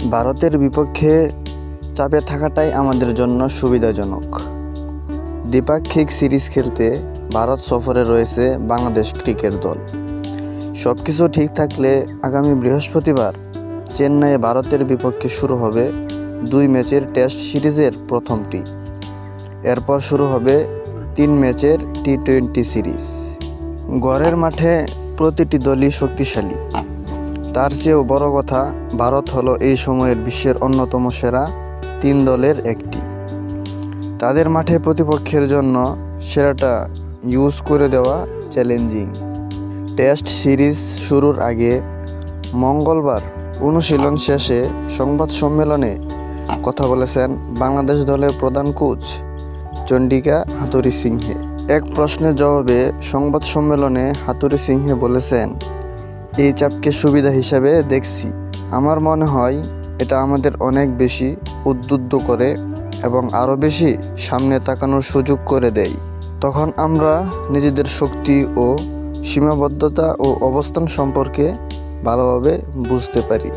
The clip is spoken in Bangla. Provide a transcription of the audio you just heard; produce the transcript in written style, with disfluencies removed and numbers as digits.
ভারতের বিপক্ষে চাপে থাকাটাই আমাদের জন্য সুবিধাজনক। দ্বিপাক্ষিক সিরিজ খেলতে ভারত সফরে রয়েছে বাংলাদেশ ক্রিকেট দল। সবকিছু ঠিক থাকলে আগামী বৃহস্পতিবার চেন্নাইয়ে ভারতের বিপক্ষে শুরু হবে 2 ম্যাচের টেস্ট সিরিজের প্রথমটি। এরপর শুরু হবে 3 ম্যাচের টি-20 সিরিজ। ঘরের মাঠে প্রতিটি দলই শক্তিশালী। তার চেয়েও বড় কথা, ভারত হলো এই সময়ের বিশ্বের অন্যতম সেরা 3 দলের একটি। তাদের মাঠে প্রতিপক্ষের জন্য সেরাটা ইউজ করে দেওয়া চ্যালেঞ্জিং। টেস্ট সিরিজ শুরুর আগে মঙ্গলবার অনুশীলন শেষে সংবাদ সম্মেলনে কথা বলেছেন বাংলাদেশ দলের প্রধান কোচ চন্ডিকা হাথুরুসিংহে। এক প্রশ্নের জবাবে সংবাদ সম্মেলনে হাথুরুসিংহে বলেছেন, এই চাপকে সুবিধা হিসেবে দেখছি। আমার মনে হয় এটা আমাদের অনেক বেশি উদ্বুদ্ধ করে এবং আরও বেশি সামনে তাকানোর সুযোগ করে দেয়। তখন আমরা নিজেদের শক্তি ও সীমাবদ্ধতা ও অবস্থান সম্পর্কে ভালোভাবে বুঝতে পারি।